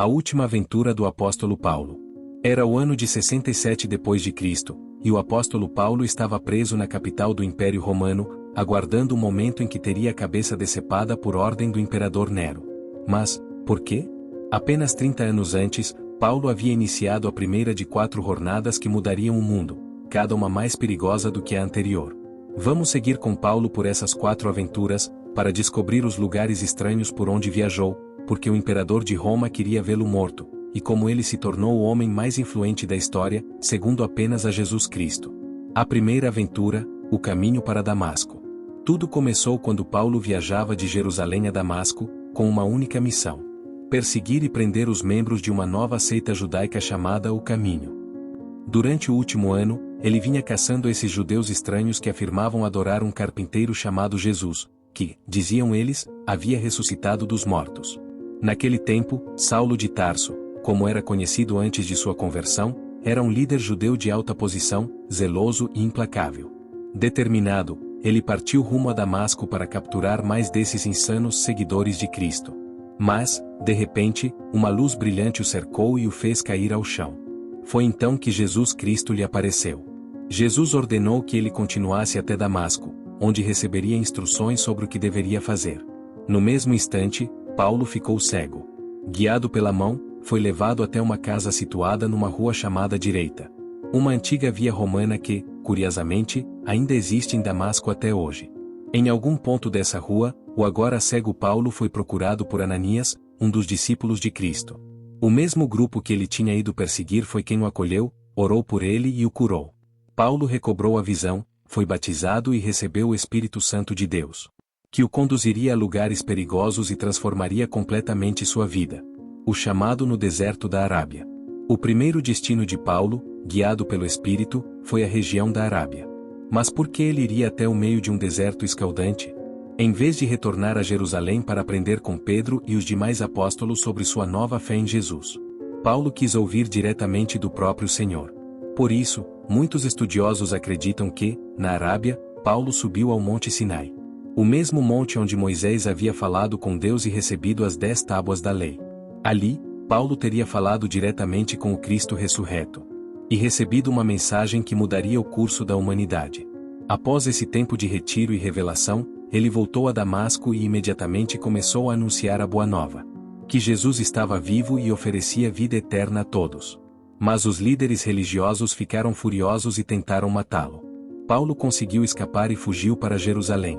A última aventura do apóstolo Paulo. Era o ano de 67 depois de Cristo, e o apóstolo Paulo estava preso na capital do Império Romano, aguardando o momento em que teria a cabeça decepada por ordem do imperador Nero. Mas, por quê? Apenas 30 anos antes, Paulo havia iniciado a primeira de 4 jornadas que mudariam o mundo, cada uma mais perigosa do que a anterior. Vamos seguir com Paulo por essas 4 aventuras, para descobrir os lugares estranhos por onde viajou, porque o imperador de Roma queria vê-lo morto, e como ele se tornou o homem mais influente da história, segundo apenas a Jesus Cristo. A primeira aventura, o caminho para Damasco. Tudo começou quando Paulo viajava de Jerusalém a Damasco, com uma única missão: perseguir e prender os membros de uma nova seita judaica chamada O Caminho. Durante o último ano, ele vinha caçando esses judeus estranhos que afirmavam adorar um carpinteiro chamado Jesus, que, diziam eles, havia ressuscitado dos mortos. Naquele tempo, Saulo de Tarso, como era conhecido antes de sua conversão, era um líder judeu de alta posição, zeloso e implacável. Determinado, ele partiu rumo a Damasco para capturar mais desses insanos seguidores de Cristo. Mas, de repente, uma luz brilhante o cercou e o fez cair ao chão. Foi então que Jesus Cristo lhe apareceu. Jesus ordenou que ele continuasse até Damasco, onde receberia instruções sobre o que deveria fazer. No mesmo instante, Paulo ficou cego. Guiado pela mão, foi levado até uma casa situada numa rua chamada Direita. Uma antiga via romana que, curiosamente, ainda existe em Damasco até hoje. Em algum ponto dessa rua, o agora cego Paulo foi procurado por Ananias, um dos discípulos de Cristo. O mesmo grupo que ele tinha ido perseguir foi quem o acolheu, orou por ele e o curou. Paulo recobrou a visão, foi batizado e recebeu o Espírito Santo de Deus, que o conduziria a lugares perigosos e transformaria completamente sua vida. O chamado no deserto da Arábia. O primeiro destino de Paulo, guiado pelo Espírito, foi a região da Arábia. Mas por que ele iria até o meio de um deserto escaldante? Em vez de retornar a Jerusalém para aprender com Pedro e os demais apóstolos sobre sua nova fé em Jesus, Paulo quis ouvir diretamente do próprio Senhor. Por isso, muitos estudiosos acreditam que, na Arábia, Paulo subiu ao Monte Sinai. O mesmo monte onde Moisés havia falado com Deus e recebido as 10 tábuas da lei. Ali, Paulo teria falado diretamente com o Cristo ressurreto, e recebido uma mensagem que mudaria o curso da humanidade. Após esse tempo de retiro e revelação, ele voltou a Damasco e imediatamente começou a anunciar a boa nova: que Jesus estava vivo e oferecia vida eterna a todos. Mas os líderes religiosos ficaram furiosos e tentaram matá-lo. Paulo conseguiu escapar e fugiu para Jerusalém,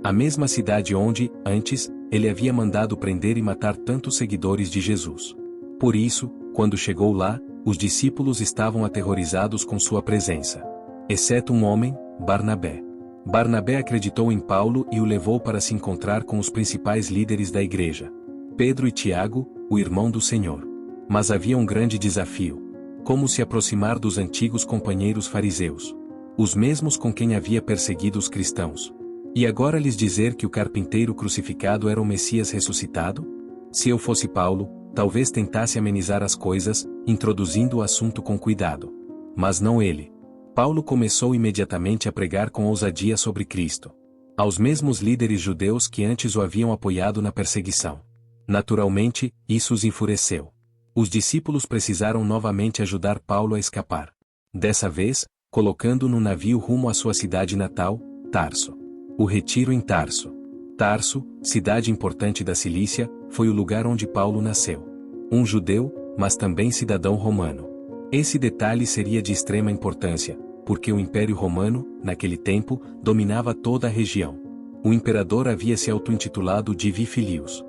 a mesma cidade onde, antes, ele havia mandado prender e matar tantos seguidores de Jesus. Por isso, quando chegou lá, os discípulos estavam aterrorizados com sua presença. Exceto um homem, Barnabé. Barnabé acreditou em Paulo e o levou para se encontrar com os principais líderes da igreja, Pedro e Tiago, o irmão do Senhor. Mas havia um grande desafio: como se aproximar dos antigos companheiros fariseus, os mesmos com quem havia perseguido os cristãos. E agora lhes dizer que o carpinteiro crucificado era o Messias ressuscitado? Se eu fosse Paulo, talvez tentasse amenizar as coisas, introduzindo o assunto com cuidado. Mas não ele. Paulo começou imediatamente a pregar com ousadia sobre Cristo, aos mesmos líderes judeus que antes o haviam apoiado na perseguição. Naturalmente, isso os enfureceu. Os discípulos precisaram novamente ajudar Paulo a escapar. Dessa vez, colocando-o no navio rumo à sua cidade natal, Tarso. O retiro em Tarso. Tarso, cidade importante da Cilícia, foi o lugar onde Paulo nasceu. Um judeu, mas também cidadão romano. Esse detalhe seria de extrema importância, porque o Império Romano, naquele tempo, dominava toda a região. O imperador havia se auto-intitulado Divi Filius,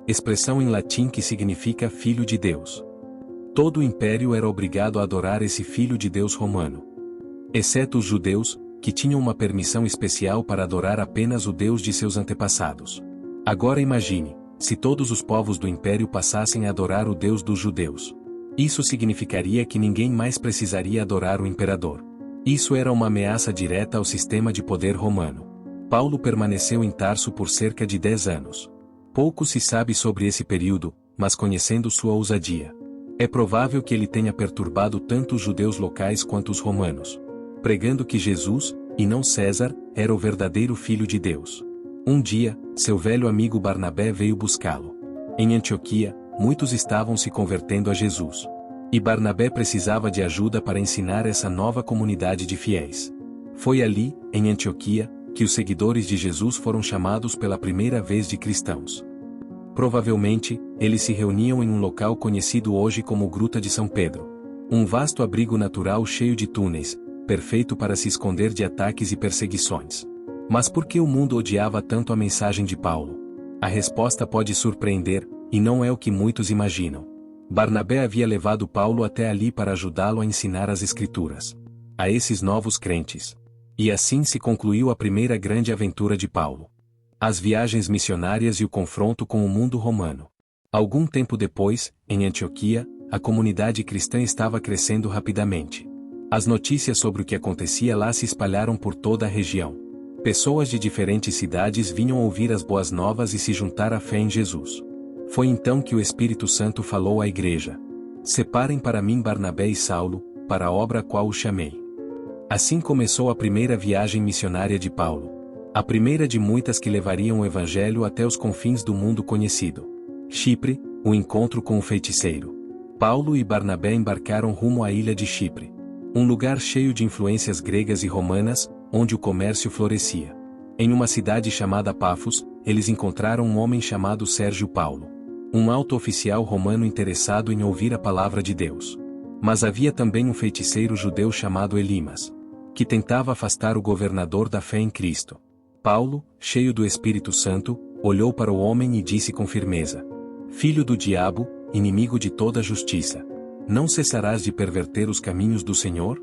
expressão em latim que significa Filho de Deus. Todo o império era obrigado a adorar esse Filho de Deus romano, exceto os judeus, que tinham uma permissão especial para adorar apenas o Deus de seus antepassados. Agora imagine, se todos os povos do império passassem a adorar o Deus dos judeus. Isso significaria que ninguém mais precisaria adorar o imperador. Isso era uma ameaça direta ao sistema de poder romano. Paulo permaneceu em Tarso por cerca de 10 anos. Pouco se sabe sobre esse período, mas conhecendo sua ousadia, é provável que ele tenha perturbado tanto os judeus locais quanto os romanos, pregando que Jesus, e não César, era o verdadeiro Filho de Deus. Um dia, seu velho amigo Barnabé veio buscá-lo. Em Antioquia, muitos estavam se convertendo a Jesus. E Barnabé precisava de ajuda para ensinar essa nova comunidade de fiéis. Foi ali, em Antioquia, que os seguidores de Jesus foram chamados pela primeira vez de cristãos. Provavelmente, eles se reuniam em um local conhecido hoje como Gruta de São Pedro. Um vasto abrigo natural cheio de túneis, perfeito para se esconder de ataques e perseguições. Mas por que o mundo odiava tanto a mensagem de Paulo? A resposta pode surpreender, e não é o que muitos imaginam. Barnabé havia levado Paulo até ali para ajudá-lo a ensinar as Escrituras a esses novos crentes. E assim se concluiu a primeira grande aventura de Paulo. As viagens missionárias e o confronto com o mundo romano. Algum tempo depois, em Antioquia, a comunidade cristã estava crescendo rapidamente. As notícias sobre o que acontecia lá se espalharam por toda a região. Pessoas de diferentes cidades vinham ouvir as boas novas e se juntar à fé em Jesus. Foi então que o Espírito Santo falou à igreja: "Separem para mim Barnabé e Saulo, para a obra a qual os chamei." Assim começou a primeira viagem missionária de Paulo. A primeira de muitas que levariam o evangelho até os confins do mundo conhecido. Chipre, o encontro com o feiticeiro. Paulo e Barnabé embarcaram rumo à ilha de Chipre. Um lugar cheio de influências gregas e romanas, onde o comércio florescia. Em uma cidade chamada Pafos, eles encontraram um homem chamado Sérgio Paulo. Um alto oficial romano interessado em ouvir a palavra de Deus. Mas havia também um feiticeiro judeu chamado Elimas, que tentava afastar o governador da fé em Cristo. Paulo, cheio do Espírito Santo, olhou para o homem e disse com firmeza: "Filho do diabo, inimigo de toda a justiça, não cessarás de perverter os caminhos do Senhor?"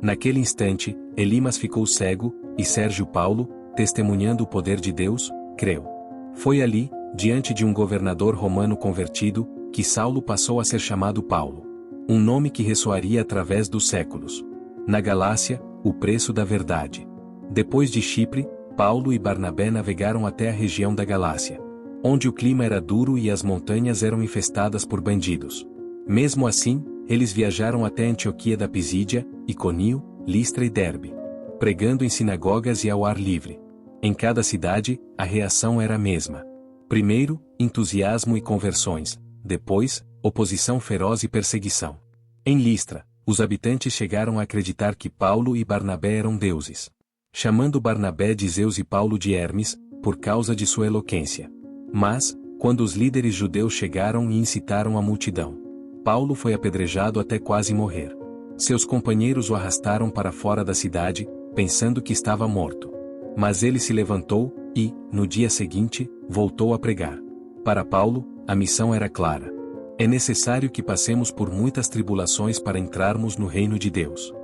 Naquele instante, Elimas ficou cego, e Sérgio Paulo, testemunhando o poder de Deus, creu. Foi ali, diante de um governador romano convertido, que Saulo passou a ser chamado Paulo. Um nome que ressoaria através dos séculos. Na Galácia, o preço da verdade. Depois de Chipre, Paulo e Barnabé navegaram até a região da Galácia, onde o clima era duro e as montanhas eram infestadas por bandidos. Mesmo assim, eles viajaram até Antioquia da Pisídia, Iconio, Listra e Derbe, pregando em sinagogas e ao ar livre. Em cada cidade, a reação era a mesma. Primeiro, entusiasmo e conversões. Depois, oposição feroz e perseguição. Em Listra, os habitantes chegaram a acreditar que Paulo e Barnabé eram deuses, chamando Barnabé de Zeus e Paulo de Hermes, por causa de sua eloquência. Mas, quando os líderes judeus chegaram e incitaram a multidão, Paulo foi apedrejado até quase morrer. Seus companheiros o arrastaram para fora da cidade, pensando que estava morto. Mas ele se levantou, e, no dia seguinte, voltou a pregar. Para Paulo, a missão era clara. É necessário que passemos por muitas tribulações para entrarmos no reino de Deus.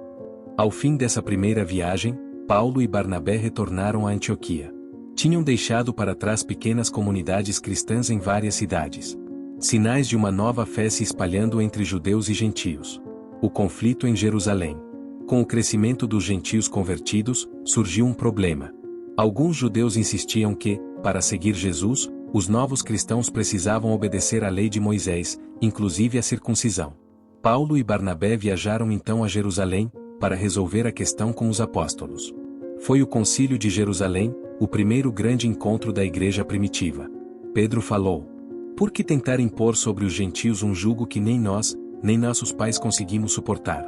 Ao fim dessa primeira viagem, Paulo e Barnabé retornaram a Antioquia. Tinham deixado para trás pequenas comunidades cristãs em várias cidades. Sinais de uma nova fé se espalhando entre judeus e gentios. O conflito em Jerusalém. Com o crescimento dos gentios convertidos, surgiu um problema. Alguns judeus insistiam que, para seguir Jesus, os novos cristãos precisavam obedecer à lei de Moisés, inclusive a circuncisão. Paulo e Barnabé viajaram então a Jerusalém, para resolver a questão com os apóstolos. Foi o Concílio de Jerusalém, o primeiro grande encontro da igreja primitiva. Pedro falou: "Por que tentar impor sobre os gentios um jugo que nem nós, nem nossos pais conseguimos suportar?"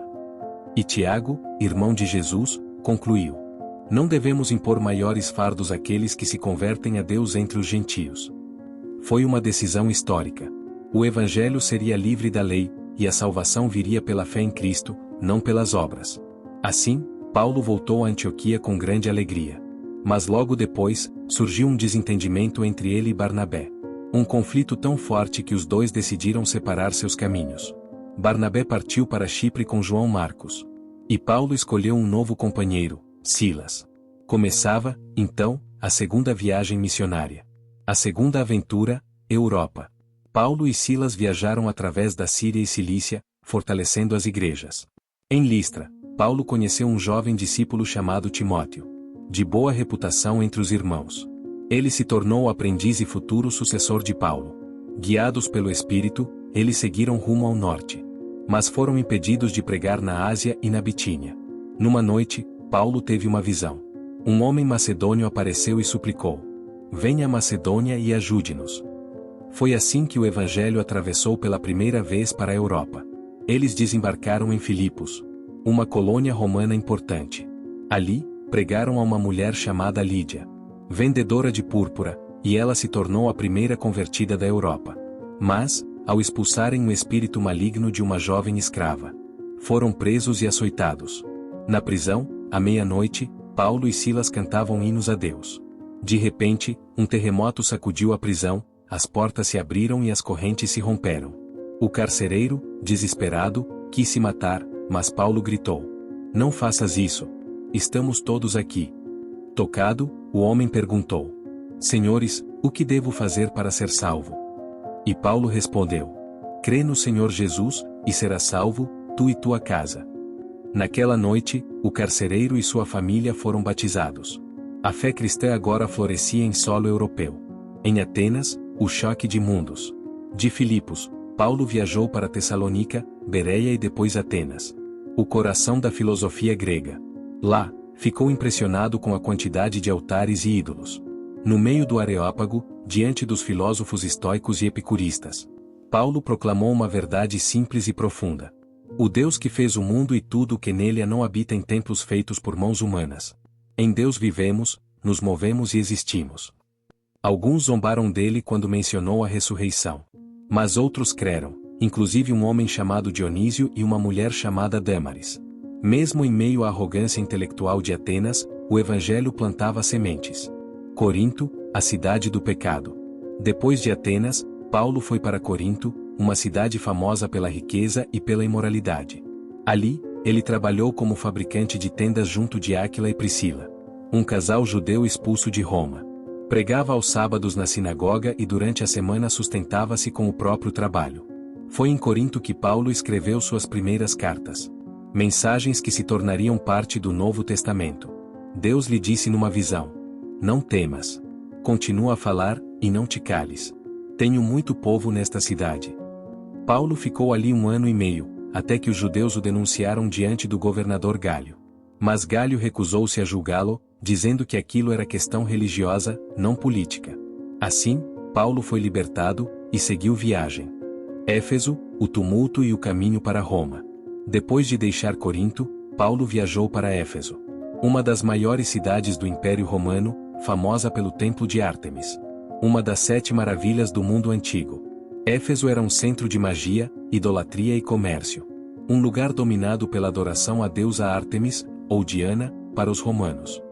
E Tiago, irmão de Jesus, concluiu: "Não devemos impor maiores fardos àqueles que se convertem a Deus entre os gentios." Foi uma decisão histórica. O evangelho seria livre da lei, e a salvação viria pela fé em Cristo, não pelas obras. Assim, Paulo voltou a Antioquia com grande alegria. Mas logo depois, surgiu um desentendimento entre ele e Barnabé. Um conflito tão forte que os dois decidiram separar seus caminhos. Barnabé partiu para Chipre com João Marcos. E Paulo escolheu um novo companheiro, Silas. Começava, então, a segunda viagem missionária. A segunda aventura, Europa. Paulo e Silas viajaram através da Síria e Cilícia, fortalecendo as igrejas. Em Listra, Paulo conheceu um jovem discípulo chamado Timóteo, de boa reputação entre os irmãos. Ele se tornou o aprendiz e futuro sucessor de Paulo. Guiados pelo Espírito, eles seguiram rumo ao norte. Mas foram impedidos de pregar na Ásia e na Bitínia. Numa noite, Paulo teve uma visão. Um homem macedônio apareceu e suplicou: "Venha a Macedônia e ajude-nos." Foi assim que o Evangelho atravessou pela primeira vez para a Europa. Eles desembarcaram em Filipos, uma colônia romana importante. Ali, pregaram a uma mulher chamada Lídia, vendedora de púrpura, e ela se tornou a primeira convertida da Europa. Mas, ao expulsarem um espírito maligno de uma jovem escrava, foram presos e açoitados. Na prisão, à meia-noite, Paulo e Silas cantavam hinos a Deus. De repente, um terremoto sacudiu a prisão, as portas se abriram e as correntes se romperam. O carcereiro, desesperado, quis se matar, mas Paulo gritou: "Não faças isso. Estamos todos aqui." Tocado, o homem perguntou: "Senhores, o que devo fazer para ser salvo?" E Paulo respondeu: "Crê no Senhor Jesus, e serás salvo, tu e tua casa." Naquela noite, o carcereiro e sua família foram batizados. A fé cristã agora florescia em solo europeu. Em Atenas, o choque de mundos. De Filipos, Paulo viajou para Tessalônica, Bereia e depois Atenas, o coração da filosofia grega. Lá, ficou impressionado com a quantidade de altares e ídolos. No meio do Areópago, diante dos filósofos estoicos e epicuristas, Paulo proclamou uma verdade simples e profunda. O Deus que fez o mundo e tudo o que nele há não habita em templos feitos por mãos humanas. Em Deus vivemos, nos movemos e existimos. Alguns zombaram dele quando mencionou a ressurreição. Mas outros creram, inclusive um homem chamado Dionísio e uma mulher chamada Dâmaris. Mesmo em meio à arrogância intelectual de Atenas, o evangelho plantava sementes. Corinto, a cidade do pecado. Depois de Atenas, Paulo foi para Corinto, uma cidade famosa pela riqueza e pela imoralidade. Ali, ele trabalhou como fabricante de tendas junto de Áquila e Priscila, um casal judeu expulso de Roma. Pregava aos sábados na sinagoga e durante a semana sustentava-se com o próprio trabalho. Foi em Corinto que Paulo escreveu suas primeiras cartas. Mensagens que se tornariam parte do Novo Testamento. Deus lhe disse numa visão: "Não temas. Continua a falar, e não te cales. Tenho muito povo nesta cidade." Paulo ficou ali 1 ano e meio, até que os judeus o denunciaram diante do governador Gálio. Mas Gálio recusou-se a julgá-lo, dizendo que aquilo era questão religiosa, não política. Assim, Paulo foi libertado, e seguiu viagem. Éfeso, o tumulto e o caminho para Roma. Depois de deixar Corinto, Paulo viajou para Éfeso, uma das maiores cidades do Império Romano, famosa pelo Templo de Ártemis, uma das 7 maravilhas do mundo antigo. Éfeso era um centro de magia, idolatria e comércio. Um lugar dominado pela adoração à deusa Ártemis, ou Diana, para os romanos.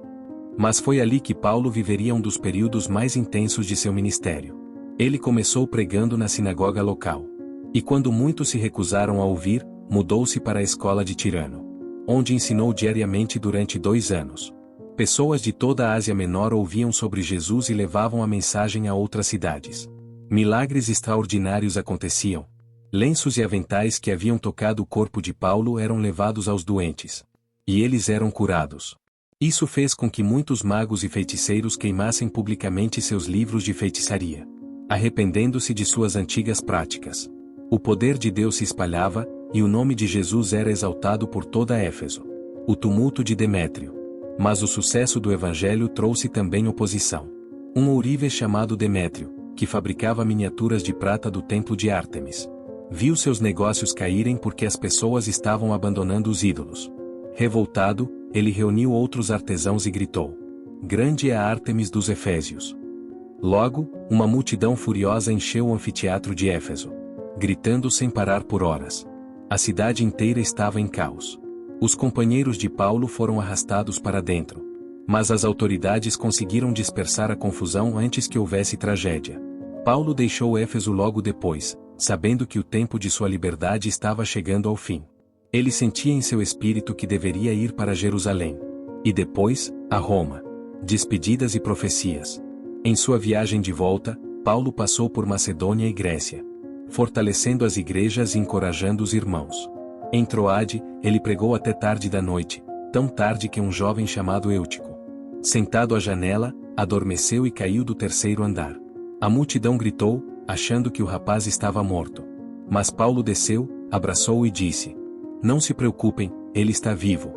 Mas foi ali que Paulo viveria um dos períodos mais intensos de seu ministério. Ele começou pregando na sinagoga local. E quando muitos se recusaram a ouvir, mudou-se para a escola de Tirano, onde ensinou diariamente durante 2 anos. Pessoas de toda a Ásia Menor ouviam sobre Jesus e levavam a mensagem a outras cidades. Milagres extraordinários aconteciam. Lenços e aventais que haviam tocado o corpo de Paulo eram levados aos doentes. E eles eram curados. Isso fez com que muitos magos e feiticeiros queimassem publicamente seus livros de feitiçaria, arrependendo-se de suas antigas práticas. O poder de Deus se espalhava, e o nome de Jesus era exaltado por toda Éfeso. O tumulto de Demétrio. Mas o sucesso do evangelho trouxe também oposição. Um ourives chamado Demétrio, que fabricava miniaturas de prata do templo de Ártemis, viu seus negócios caírem porque as pessoas estavam abandonando os ídolos. Revoltado, ele reuniu outros artesãos e gritou: "Grande é a Ártemis dos Efésios." Logo, uma multidão furiosa encheu o anfiteatro de Éfeso, gritando sem parar por horas. A cidade inteira estava em caos. Os companheiros de Paulo foram arrastados para dentro. Mas as autoridades conseguiram dispersar a confusão antes que houvesse tragédia. Paulo deixou Éfeso logo depois, sabendo que o tempo de sua liberdade estava chegando ao fim. Ele sentia em seu espírito que deveria ir para Jerusalém. E depois, a Roma. Despedidas e profecias. Em sua viagem de volta, Paulo passou por Macedônia e Grécia, fortalecendo as igrejas e encorajando os irmãos. Em Troade, ele pregou até tarde da noite, tão tarde que um jovem chamado Eutico, sentado à janela, adormeceu e caiu do 3º andar. A multidão gritou, achando que o rapaz estava morto. Mas Paulo desceu, abraçou-o e disse: "Não se preocupem, ele está vivo."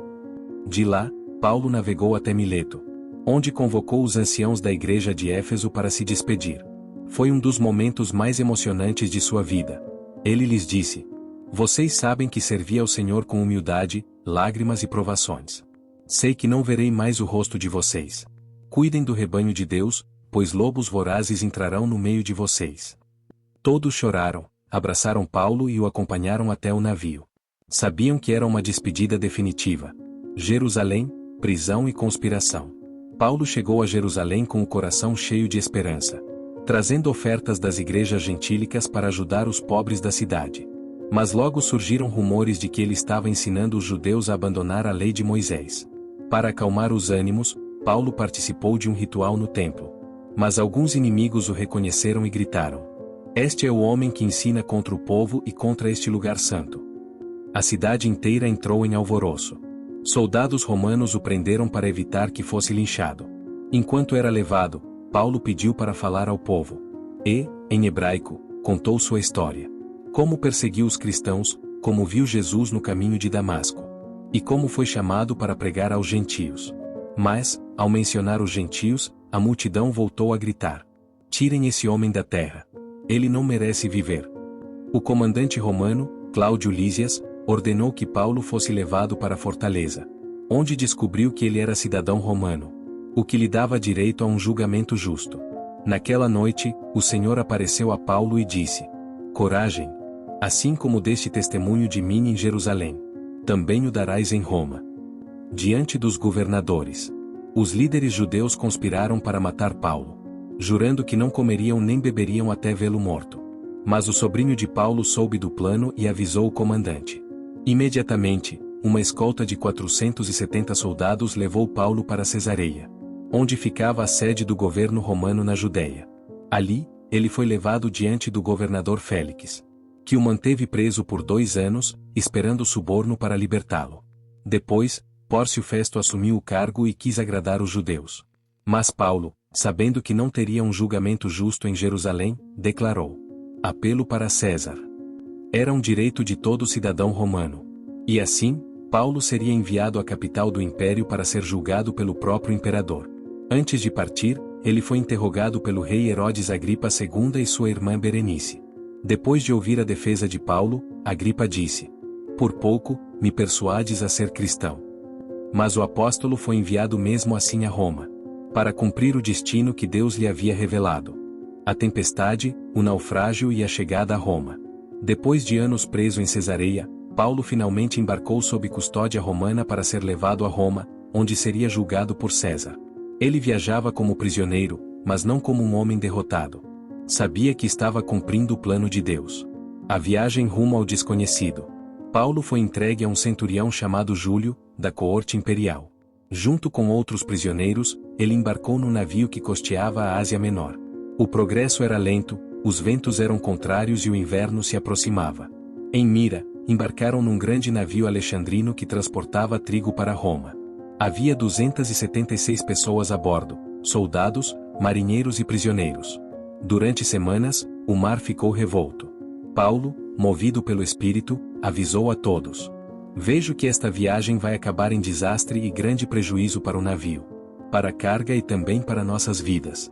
De lá, Paulo navegou até Mileto, onde convocou os anciãos da igreja de Éfeso para se despedir. Foi um dos momentos mais emocionantes de sua vida. Ele lhes disse: vocês sabem que servi ao Senhor com humildade, lágrimas e provações. Sei que não verei mais o rosto de vocês. Cuidem do rebanho de Deus, pois lobos vorazes entrarão no meio de vocês. Todos choraram, abraçaram Paulo e o acompanharam até o navio. Sabiam que era uma despedida definitiva. Jerusalém, prisão e conspiração. Paulo chegou a Jerusalém com o coração cheio de esperança, trazendo ofertas das igrejas gentílicas para ajudar os pobres da cidade. Mas logo surgiram rumores de que ele estava ensinando os judeus a abandonar a lei de Moisés. Para acalmar os ânimos, Paulo participou de um ritual no templo. Mas alguns inimigos o reconheceram e gritaram: este é o homem que ensina contra o povo e contra este lugar santo. A cidade inteira entrou em alvoroço. Soldados romanos o prenderam para evitar que fosse linchado. Enquanto era levado, Paulo pediu para falar ao povo. E, em hebraico, contou sua história. Como perseguiu os cristãos, como viu Jesus no caminho de Damasco. E como foi chamado para pregar aos gentios. Mas, ao mencionar os gentios, a multidão voltou a gritar: tirem esse homem da terra. Ele não merece viver. O comandante romano, Cláudio Lísias, ordenou que Paulo fosse levado para a fortaleza, onde descobriu que ele era cidadão romano, o que lhe dava direito a um julgamento justo. Naquela noite, o Senhor apareceu a Paulo e disse: coragem! Assim como deste testemunho de mim em Jerusalém, também o darás em Roma. Diante dos governadores, os líderes judeus conspiraram para matar Paulo, jurando que não comeriam nem beberiam até vê-lo morto. Mas o sobrinho de Paulo soube do plano e avisou o comandante. Imediatamente, uma escolta de 470 soldados levou Paulo para Cesareia, onde ficava a sede do governo romano na Judéia. Ali, ele foi levado diante do governador Félix, que o manteve preso por 2 anos, esperando suborno para libertá-lo. Depois, Pórcio Festo assumiu o cargo e quis agradar os judeus. Mas Paulo, sabendo que não teria um julgamento justo em Jerusalém, declarou: apelo para César. Era um direito de todo cidadão romano. E assim, Paulo seria enviado à capital do império para ser julgado pelo próprio imperador. Antes de partir, ele foi interrogado pelo rei Herodes Agripa II e sua irmã Berenice. Depois de ouvir a defesa de Paulo, Agripa disse: por pouco, me persuades a ser cristão. Mas o apóstolo foi enviado mesmo assim a Roma, para cumprir o destino que Deus lhe havia revelado. A tempestade, o naufrágio e a chegada a Roma. Depois de anos preso em Cesareia, Paulo finalmente embarcou sob custódia romana para ser levado a Roma, onde seria julgado por César. Ele viajava como prisioneiro, mas não como um homem derrotado. Sabia que estava cumprindo o plano de Deus. A viagem rumo ao desconhecido. Paulo foi entregue a um centurião chamado Júlio, da coorte imperial. Junto com outros prisioneiros, ele embarcou num navio que costeava a Ásia Menor. O progresso era lento, os ventos eram contrários e o inverno se aproximava. Em Mira, embarcaram num grande navio alexandrino que transportava trigo para Roma. Havia 276 pessoas a bordo, soldados, marinheiros e prisioneiros. Durante semanas, o mar ficou revolto. Paulo, movido pelo Espírito, avisou a todos: vejo que esta viagem vai acabar em desastre e grande prejuízo para o navio, para a carga e também para nossas vidas.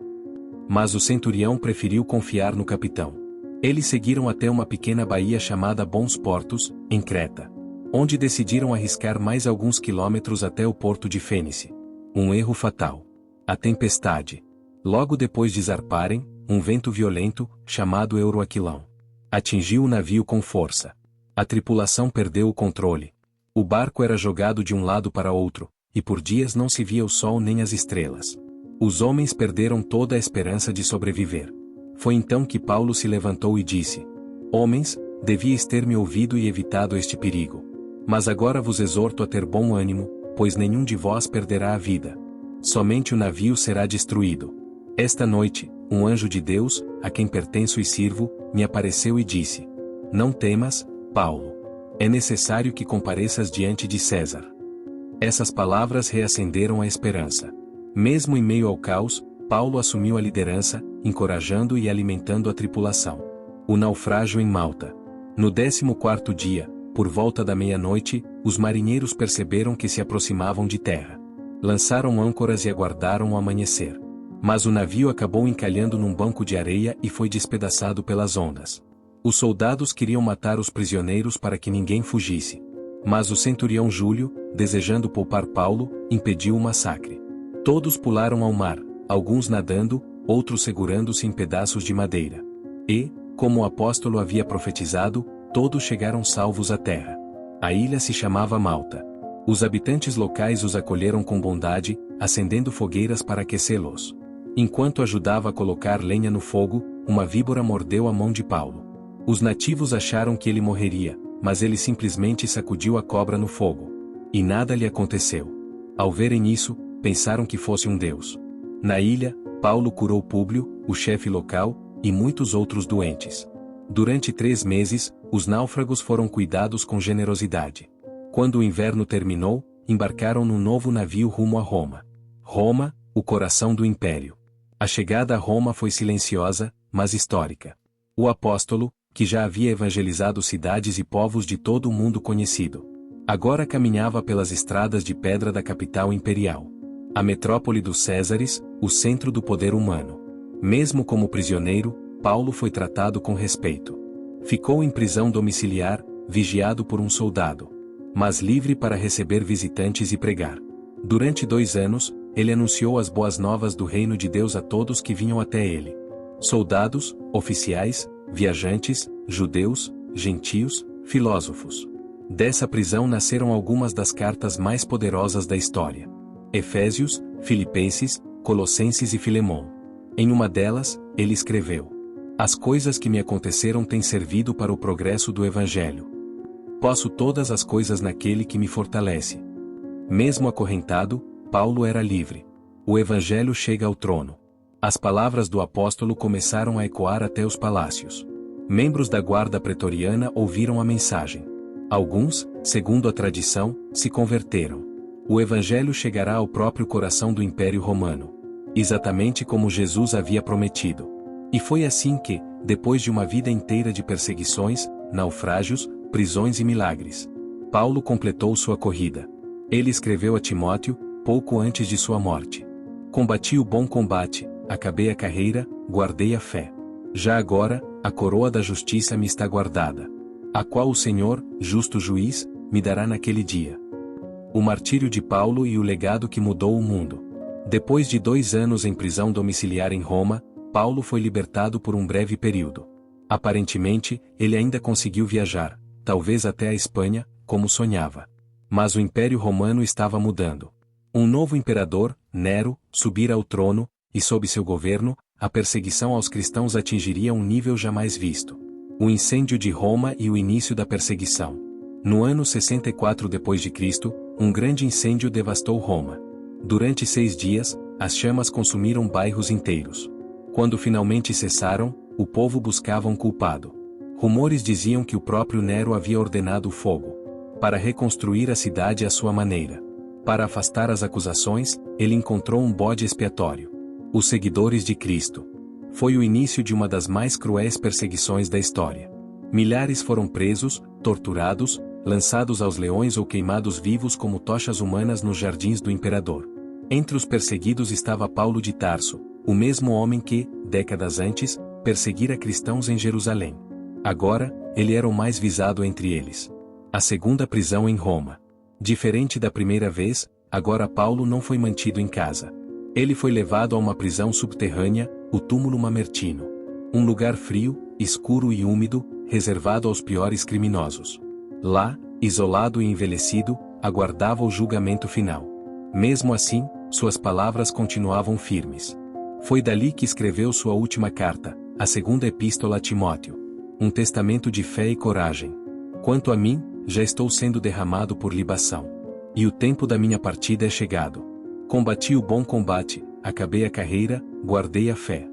Mas o centurião preferiu confiar no capitão. Eles seguiram até uma pequena baía chamada Bons Portos, em Creta, onde decidiram arriscar mais alguns quilômetros até o porto de Fênice. Um erro fatal. A tempestade. Logo depois de zarparem, um vento violento, chamado Euroaquilão, atingiu o navio com força. A tripulação perdeu o controle. O barco era jogado de um lado para outro, e por dias não se via o sol nem as estrelas. Os homens perderam toda a esperança de sobreviver. Foi então que Paulo se levantou e disse: homens, devíeis ter me ouvido e evitado este perigo. Mas agora vos exorto a ter bom ânimo, pois nenhum de vós perderá a vida. Somente o navio será destruído. Esta noite, um anjo de Deus, a quem pertenço e sirvo, me apareceu e disse: não temas, Paulo. É necessário que compareças diante de César. Essas palavras reacenderam a esperança. Mesmo em meio ao caos, Paulo assumiu a liderança, encorajando e alimentando a tripulação. O naufrágio em Malta. No 14º dia, por volta da meia-noite, os marinheiros perceberam que se aproximavam de terra. Lançaram âncoras e aguardaram o amanhecer. Mas o navio acabou encalhando num banco de areia e foi despedaçado pelas ondas. Os soldados queriam matar os prisioneiros para que ninguém fugisse. Mas o centurião Júlio, desejando poupar Paulo, impediu o massacre. Todos pularam ao mar, alguns nadando, outros segurando-se em pedaços de madeira. E, como o apóstolo havia profetizado, todos chegaram salvos à terra. A ilha se chamava Malta. Os habitantes locais os acolheram com bondade, acendendo fogueiras para aquecê-los. Enquanto ajudava a colocar lenha no fogo, uma víbora mordeu a mão de Paulo. Os nativos acharam que ele morreria, mas ele simplesmente sacudiu a cobra no fogo. E nada lhe aconteceu. Ao verem isso, pensaram que fosse um deus. Na ilha, Paulo curou Públio, o chefe local, e muitos outros doentes. Durante 3 meses, os náufragos foram cuidados com generosidade. Quando o inverno terminou, embarcaram num novo navio rumo a Roma. Roma, o coração do império. A chegada a Roma foi silenciosa, mas histórica. O apóstolo, que já havia evangelizado cidades e povos de todo o mundo conhecido, agora caminhava pelas estradas de pedra da capital imperial. A metrópole dos Césares, o centro do poder humano. Mesmo como prisioneiro, Paulo foi tratado com respeito. Ficou em prisão domiciliar, vigiado por um soldado, mas livre para receber visitantes e pregar. Durante 2 anos, ele anunciou as boas novas do reino de Deus a todos que vinham até ele. Soldados, oficiais, viajantes, judeus, gentios, filósofos. Dessa prisão nasceram algumas das cartas mais poderosas da história. Efésios, Filipenses, Colossenses e Filemão. Em uma delas, ele escreveu: As coisas que me aconteceram têm servido para o progresso do Evangelho. Posso todas as coisas naquele que me fortalece. Mesmo acorrentado, Paulo era livre. O Evangelho chega ao trono. As palavras do apóstolo começaram a ecoar até os palácios. Membros da guarda pretoriana ouviram a mensagem. Alguns, segundo a tradição, se converteram. O Evangelho chegará ao próprio coração do Império Romano. Exatamente como Jesus havia prometido. E foi assim que, depois de uma vida inteira de perseguições, naufrágios, prisões e milagres, Paulo completou sua corrida. Ele escreveu a Timóteo, pouco antes de sua morte: Combati o bom combate, acabei a carreira, guardei a fé. Já agora, a coroa da justiça me está guardada, a qual o Senhor, justo juiz, me dará naquele dia. O martírio de Paulo e o legado que mudou o mundo. Depois de 2 anos em prisão domiciliar em Roma, Paulo foi libertado por um breve período. Aparentemente, ele ainda conseguiu viajar, talvez até a Espanha, como sonhava. Mas o Império Romano estava mudando. Um novo imperador, Nero, subira ao trono, e sob seu governo, a perseguição aos cristãos atingiria um nível jamais visto. O incêndio de Roma e o início da perseguição. No ano 64 d.C., um grande incêndio devastou Roma. Durante 6 dias, as chamas consumiram bairros inteiros. Quando finalmente cessaram, o povo buscava um culpado. Rumores diziam que o próprio Nero havia ordenado o fogo, para reconstruir a cidade à sua maneira. Para afastar as acusações, ele encontrou um bode expiatório: os seguidores de Cristo. Foi o início de uma das mais cruéis perseguições da história. Milhares foram presos, torturados, lançados aos leões ou queimados vivos como tochas humanas nos jardins do imperador. Entre os perseguidos estava Paulo de Tarso, o mesmo homem que, décadas antes, perseguira cristãos em Jerusalém. Agora, ele era o mais visado entre eles. A segunda prisão em Roma. Diferente da primeira vez, agora Paulo não foi mantido em casa. Ele foi levado a uma prisão subterrânea, o túmulo Mamertino. Um lugar frio, escuro e úmido, reservado aos piores criminosos. Lá, isolado e envelhecido, aguardava o julgamento final. Mesmo assim, suas palavras continuavam firmes. Foi dali que escreveu sua última carta, a segunda epístola a Timóteo. Um testamento de fé e coragem. Quanto a mim, já estou sendo derramado por libação. E o tempo da minha partida é chegado. Combati o bom combate, acabei a carreira, guardei a fé.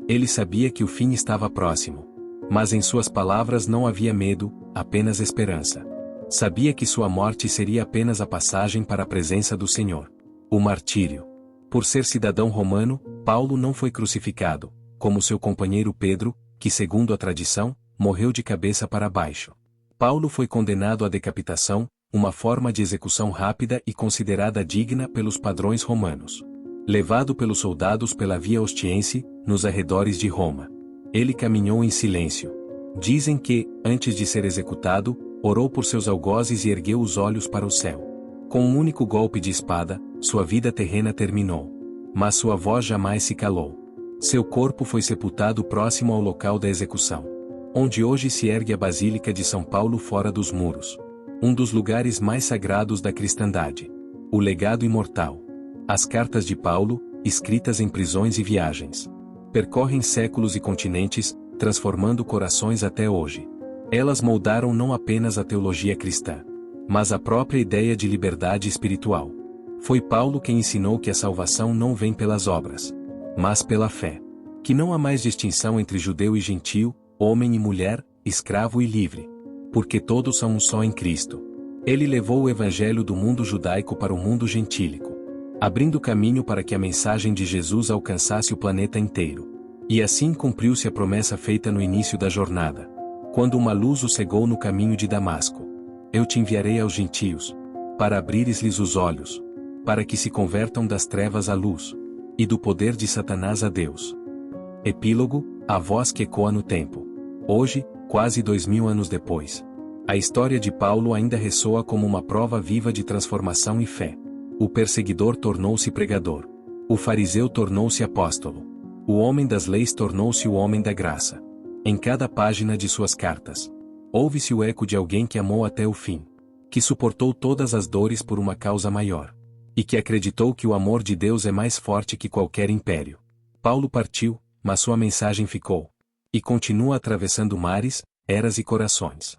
Ele sabia que o fim estava próximo. Mas em suas palavras não havia medo, apenas esperança. Sabia que sua morte seria apenas a passagem para a presença do Senhor. O martírio. Por ser cidadão romano, Paulo não foi crucificado, como seu companheiro Pedro, que segundo a tradição, morreu de cabeça para baixo. Paulo foi condenado à decapitação, uma forma de execução rápida e considerada digna pelos padrões romanos. Levado pelos soldados pela via Ostiense, nos arredores de Roma. Ele caminhou em silêncio. Dizem que, antes de ser executado, orou por seus algozes e ergueu os olhos para o céu. Com um único golpe de espada, sua vida terrena terminou. Mas sua voz jamais se calou. Seu corpo foi sepultado próximo ao local da execução, onde hoje se ergue a Basílica de São Paulo fora dos muros. Um dos lugares mais sagrados da cristandade. O legado imortal. As cartas de Paulo, escritas em prisões e viagens, percorrem séculos e continentes, transformando corações até hoje. Elas moldaram não apenas a teologia cristã, mas a própria ideia de liberdade espiritual. Foi Paulo quem ensinou que a salvação não vem pelas obras, mas pela fé. Que não há mais distinção entre judeu e gentio, homem e mulher, escravo e livre. Porque todos são um só em Cristo. Ele levou o evangelho do mundo judaico para o mundo gentílico, abrindo caminho para que a mensagem de Jesus alcançasse o planeta inteiro. E assim cumpriu-se a promessa feita no início da jornada, quando uma luz o cegou no caminho de Damasco. Eu te enviarei aos gentios, para abrires-lhes os olhos, para que se convertam das trevas à luz, e do poder de Satanás a Deus. Epílogo, a voz que ecoa no tempo. Hoje, quase 2000 anos depois, a história de Paulo ainda ressoa como uma prova viva de transformação e fé. O perseguidor tornou-se pregador. O fariseu tornou-se apóstolo. O homem das leis tornou-se o homem da graça. Em cada página de suas cartas, ouve-se o eco de alguém que amou até o fim, que suportou todas as dores por uma causa maior, e que acreditou que o amor de Deus é mais forte que qualquer império. Paulo partiu, mas sua mensagem ficou, e continua atravessando mares, eras e corações.